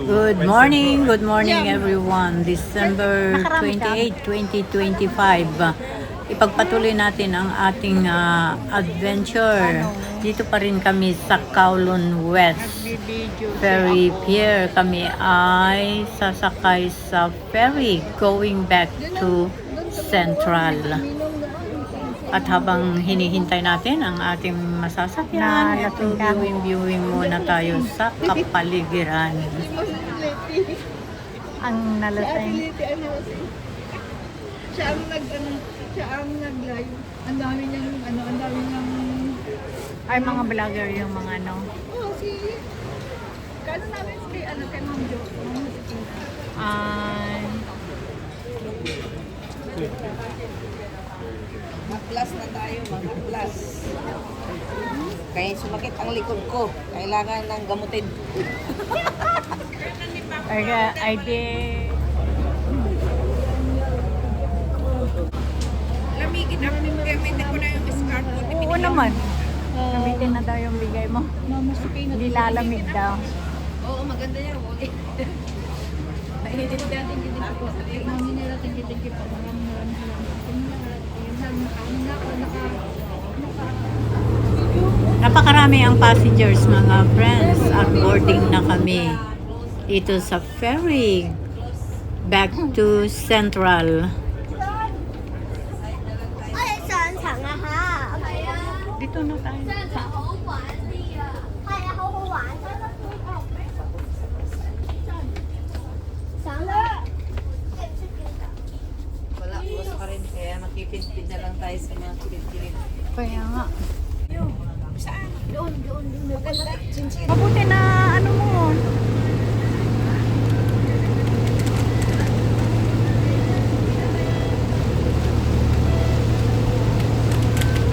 Good morning everyone. December 28, 2025. Ipagpatuloy natin ang ating adventure. Dito pa rin kami sa Kowloon West Ferry Pier. Kami ay sasakay sa ferry going back to Central. At habang hinihintay natin ang ating masasakyan, ito viewing muna tayo sa kapaligiran. Ang nalasing. Siya ang nag-live. Ang dami niyang Ay, mga vlogger yung mga ano. oh, kano namin kay Ma'am Jo. Ay, Mag-plus na tayo, mag-plus. Kaya sumakit ang likod ko. Kailangan ng gamutin. ay di. Lamigin ako. Gamitin ko na yung scarf ko. Oo naman. Gamitin na daw yung bigay mo. Hindi lalamig daw. Oo, maganda yan. Painitin natin dito po. Mami nila, thank you po. Maraming Napakarami ang passengers mga friends at boarding na kami dito sa ferry back to Central. Dito na tayo. Wala, buwas pa rin. Kaya makipid-pid na lang tayo sa mga kulit-kulit. Kaya nga. Saan? Doon. Maganda. Chinchin. Mabuti na ano mo.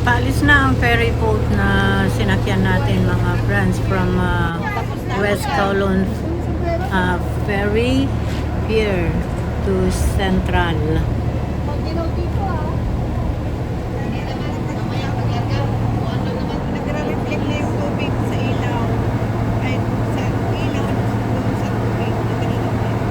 Paalis na ang ferry boat na sinakyan natin mga friends from West Kowloon Ferry Pier to Central. Nagre-reflect na yung tubig sa ilaw. Ay, sa ilaw. Doon sa tubig. Nagre-reflect.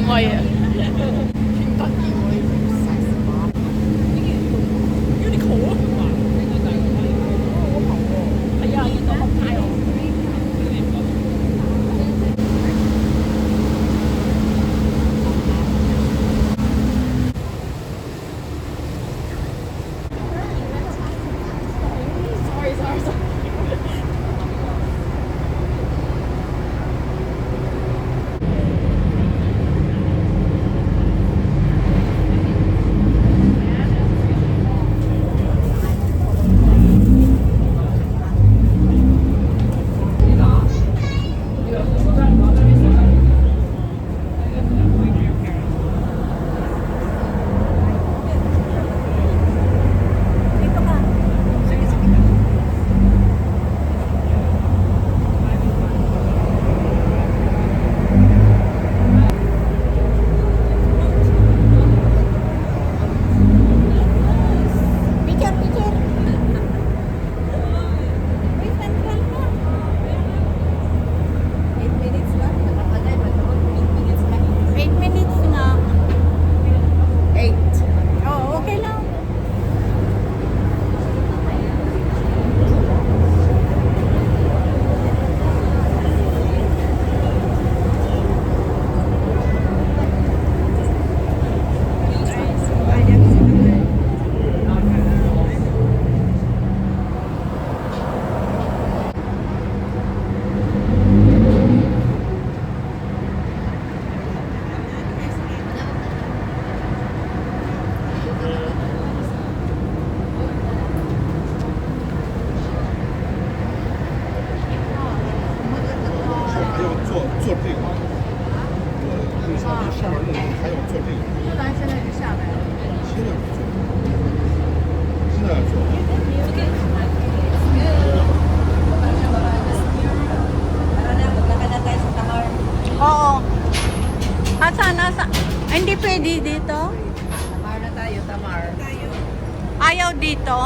거예요. Oo. Nasa? Hindi pwede dito? Tamar na tayo, Tamar. Ayaw dito?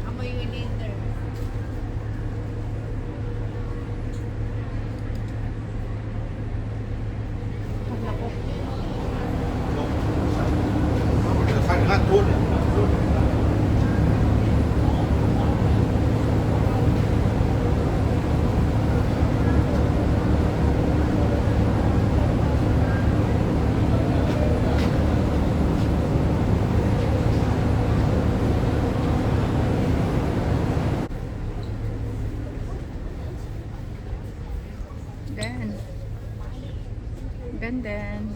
Amoy winter. Then.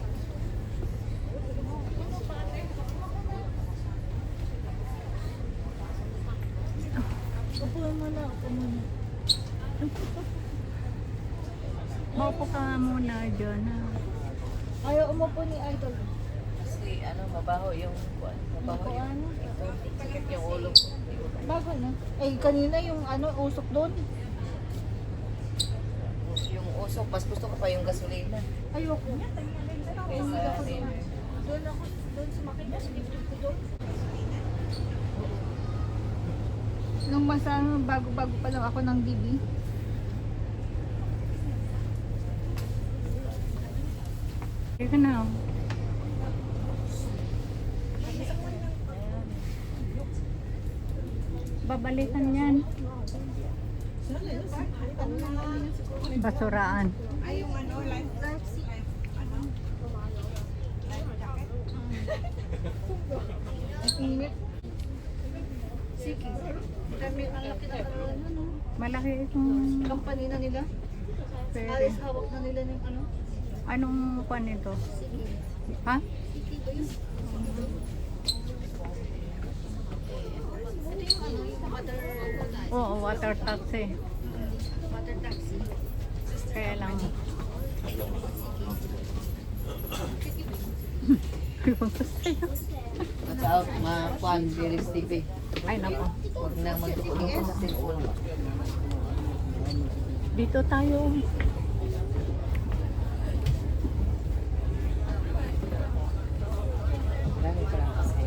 Upo muna. Maupo ka muna dyan. Ayaw umupo ni Idol. Kasi mabaho yung mabaho yung ito. Sakit yung ulo ko. Bago na. Eh, kanina yung usok doon. Yung usok, mas gusto ko pa yung gasolina. Ayoko. Kaysa dinner. Doon sumakit na. Sinipin ko doon. Nung bago-bago pa lang ako ng DB. Ika na. Babalikan yan. Basuraan. Init. Sige. Dami ang laki na Malaki itong company na nila. pwede. Alis hawak na nila ng Anong kwan ito? Ha? Oo, water taxi. water taxi. Kaya lang. Watch out, ma-kuan, Felix TV. Ay, nako. Huwag na magduko-duko sa cellphone. Dito tayo. Marami pa lang kasi.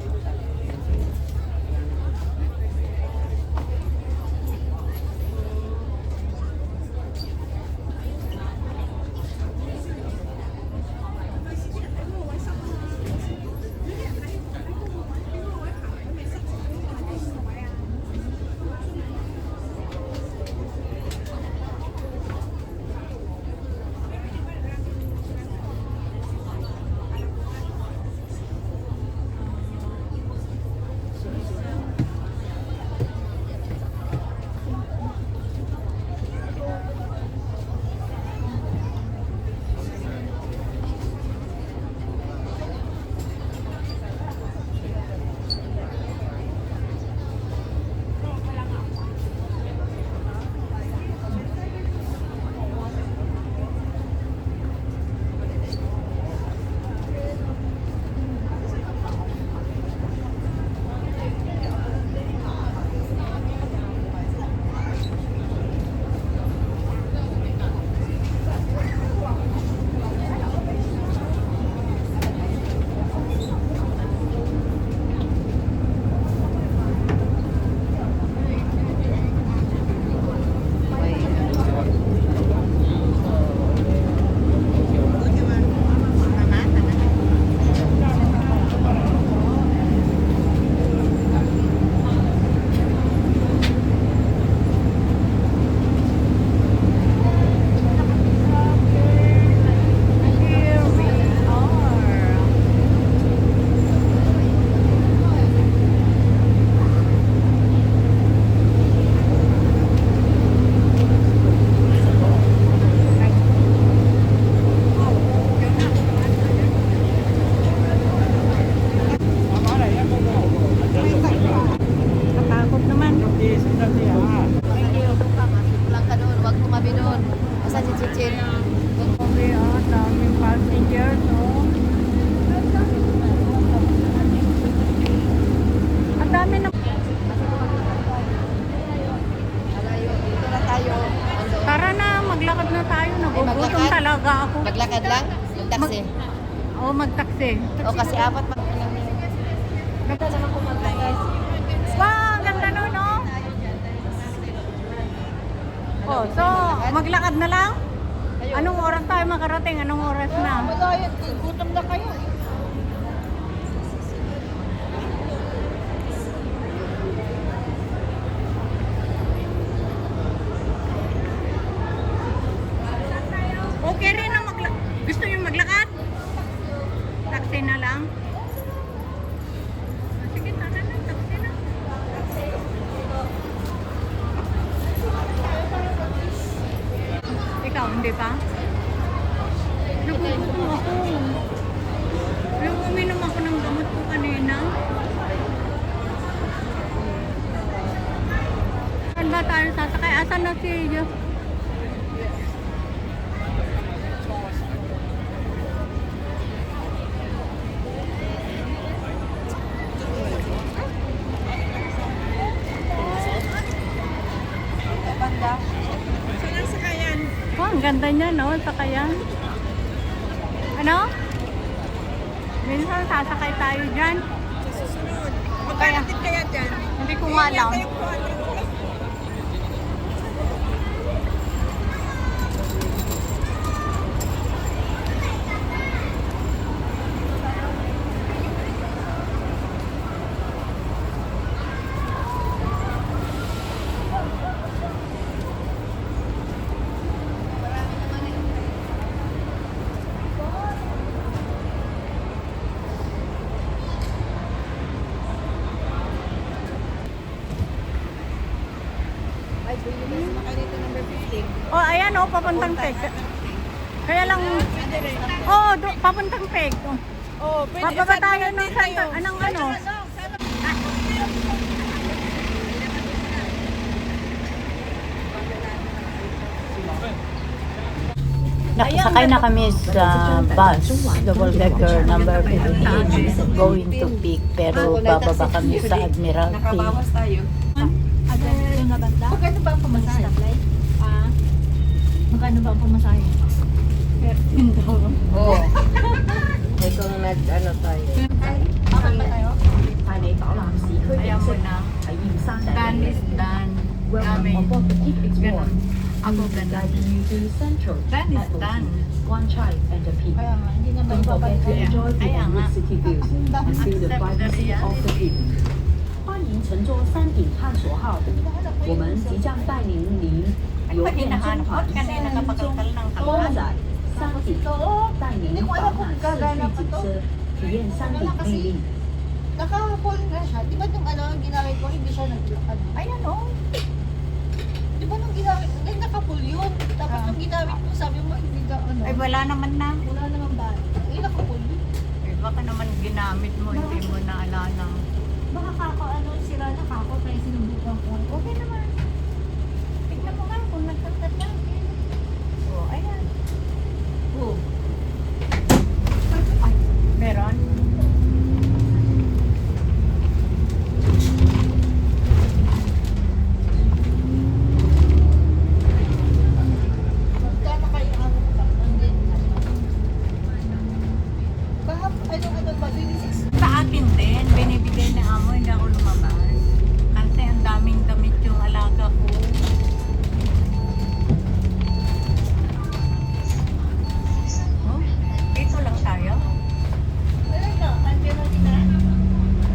Katakot naman. Lang ka doon, huwag kumabi doon. Asan si Chichen? Okay, daming passengers, oh. Ang dami na. Malayo, dito na tayo. Ando. Tara na, maglakad na tayo. Nagugutom maglakad? talaga ako. Maglakad lang? Yung taxi? Oo, magtaksi. O kasi apat pa. Wow, ang ganda nun, no? Oh, so, maglakad na lang? Anong oras tayo makarating? Anong oras na? Malayo, gutom na kayo. Okay rin na maglakad. Gusto niyo maglakad? Taxi na lang? Sige, tara na. Taxi na. Ikaw, hindi pa? Nagugutom ako. Yung uminom ako ng gamot ko kanina. Saan ba tayo sasakay? Asan na si Diyos? Oh, ang ganda niya, no? Sakayan. Ano? Minsan sasakay tayo dyan. Susunod. Magkano din kaya dyan? Hindi ko nga alam. Kaya yung 200 plus. Ay, pwede ba sumakay dito number 15? Oh, ayan, oh, papuntang Peg. Kaya lang, oh, papuntang Peg. Oh. Oh, pwede. Bababa Saan tayo ba ng natin Santa, tayo? anong ano? Nakasakay na kami sa bus, double-decker number 15, going to Peak, pero bababa kami sa Admiralty. Nakabawas tayo. Magkano ba ang pamasahe? Magkano ba ang pamasahe? 13 daw. Oo. May kung nag-ano tayo. Akan ba tayo? 係你打南市區 Ayan 認 mo 識 na. 係驗山頂 Done is done. Welcome Amin. aboard the Peak Explorer. Ako We ganun. guide you to Central, Done is Appleton, done. Wan Chai, and the Peak. Kaya nga, hindi naman Don't forget to babalik. enjoy the Kaya nga. unique city views and feel the Accept the vibrancy of the reality. Peak. 欢迎乘坐山顶探索号，我们即将带领您游遍中环山中多仔山顶，带您饱满四季景色，体验山顶魅力。 Naka-full na siya. Di ba nung ano, ginamit ko, hindi siya nag-ano? Ayan o. Di ba nung ginamit ko, naka-full yun. Tapos nung ginamit mo, sabi mo, hindi ka ano. Ay wala naman na. Wala naman ba? Eh, naka-full yun. Eh, baka naman ginamit mo, hindi mo naalala. Baka kako, ano, sira na kako, kaya sinubukan ko. Okay naman. Tignan mo nga kung nagkakat na. O, ayan. Oo. Ay, meron? Magkano kayo ang hindi, Baka, ano ba, 26? Sa akin din, binibigay na amo, hindi ako lumabas. Kasi ang daming damit yung alaga ko. Oh, dito lang tayo? Ano na, andyan natin na?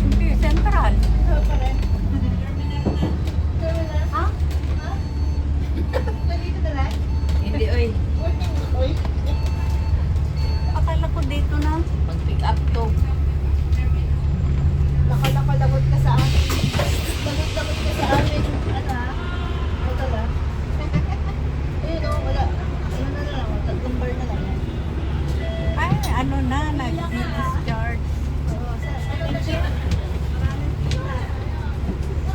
Hindi, central. Ito pa rin. Terminal? Ha? Ha? Nandito na lang? Hindi, oy. Working, oy. Akala ko dito na. Mag-pick up to. Nakalakalagot ka sa amin. Lagot-lagot ka sa amin. Ano ha? Ito lang. Ayun o, wala. Ano na lang, tatlong bar na lang. Ay, ano na, nag-discharge. Oo, ano na siya?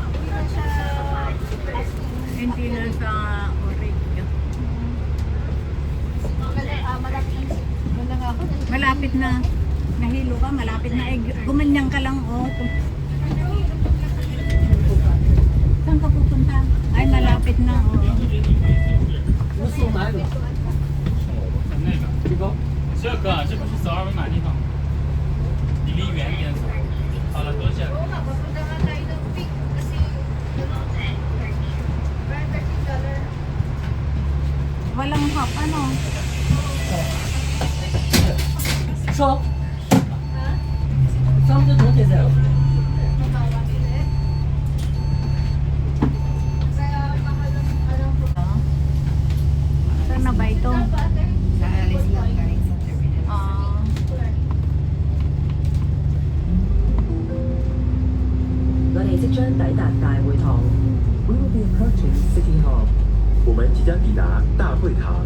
Hindi na siya Hindi na sa orig. malapit na wala nga ako. Malapit na. Nahilo ka, malapit na. Eh, gumanyan ka lang, oh. Saan ka pupunta? Ay, malapit na, oh. 这不是扫二维码地方吗？你离远一点扫。好了，多谢了。 Oo nga, papunta nga tayo ng peak kasi $30. Walang hap, ano? 收，收就同姐姐。 Mabawa sila eh. Kaya mahal ang Saan na ba ito? Sa alis lang galing sa terminal. Ah, 我哋即將抵達大會堂。We will be approaching City Hall。我们即将抵达大会堂。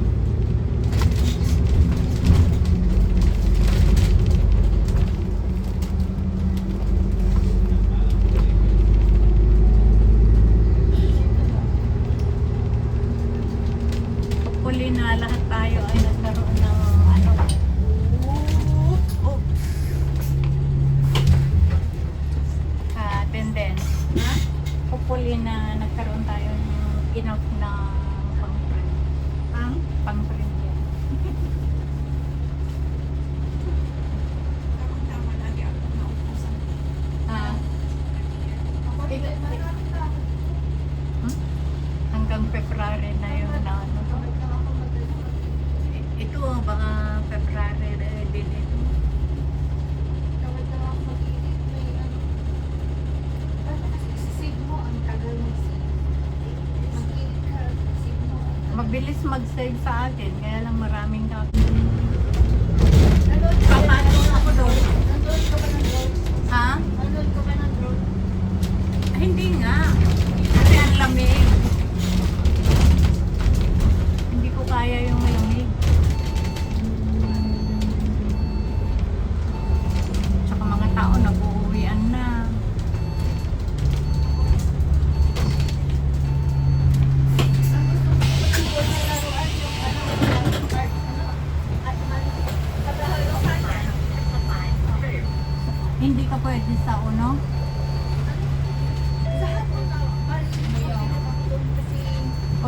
hopefully na lahat tayo ay nagkaroon ng ano. Oops. Attendance. Hopefully na nagkaroon tayo ng enough na pang-print. Pang-print yan. Ah. Hanggang February na yun na ano. Ito baka February din ito. Mabilis mag-save sa atin, kaya lang maraming copy. Papasok ako doon. Ha? Hindi nga. Kasi ang lamig. Hindi ko kaya yung lamig. Tsaka mga tao nag-uuwian na.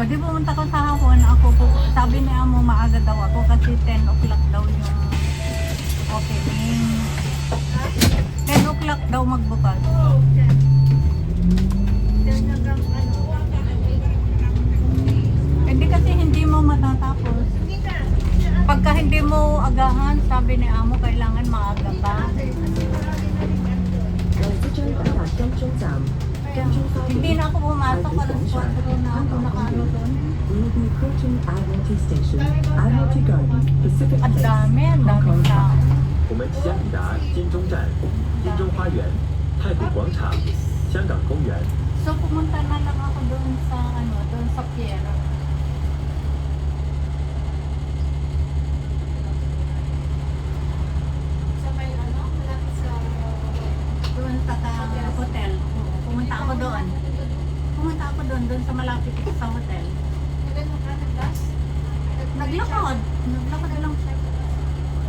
O di pumunta ko sa hapon, sabi ni Amo maaga daw ako kasi 10 o'clock daw yung opening. 10 o'clock daw magbukas. Hindi kasi hindi mo matatapos. Pagka hindi mo agahan, sabi ni Amo kailangan maaga ka. 我即將抵達金鐘站，金鐘花園 Hindi na ako pumasok, alas 4 na ako nakaano doon. We will be approaching Admiralty Station, Admiralty Garden, Pacific Ang Place, dami, ang Hong daming Kong. tao. 我们即将抵达金钟站、金钟花园、太古广场、香港公园。 So pumunta na lang ako doon sa doon sa Piero. Doon sa hotel. Pumunta ako doon. Doon sa malapit sa hotel. Naglakad.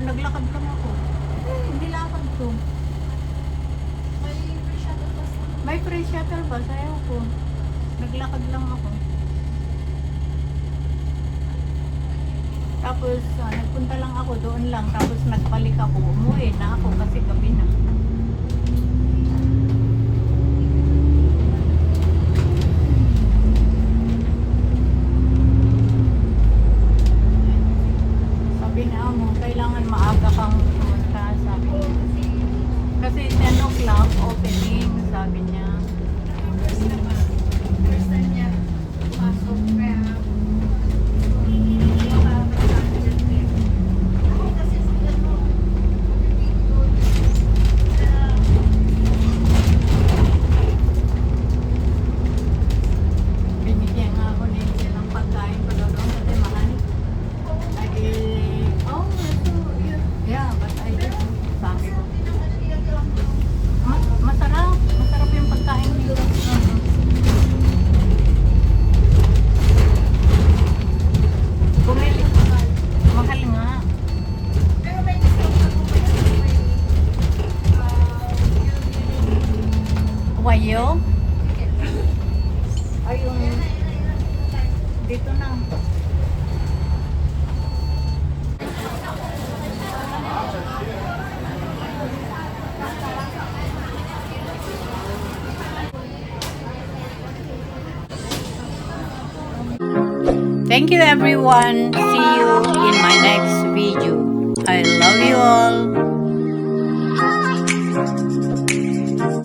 Naglakad lang ako. Hindi lakad ko. May free shuttle ba? Sayaw ko. Naglakad lang ako. Tapos, nagpunta lang ako doon lang. Tapos nagbalik ako. Umuwi na ako kasi gabi na. Sabi na mo, kailangan maaga kang pumunta. Sabi niya. Kasi 10 o'clock opening, sabi niya. Binigyan nga ako din silang pagkain pa daw doon kasi mahal. Yeah, but I did. Sabi ko. Masarap. Masarap yung pagkain dito. Bumili. Mahal nga. Wayo? Ayun. Dito na. Thank you everyone. See you in my next video. I love you all.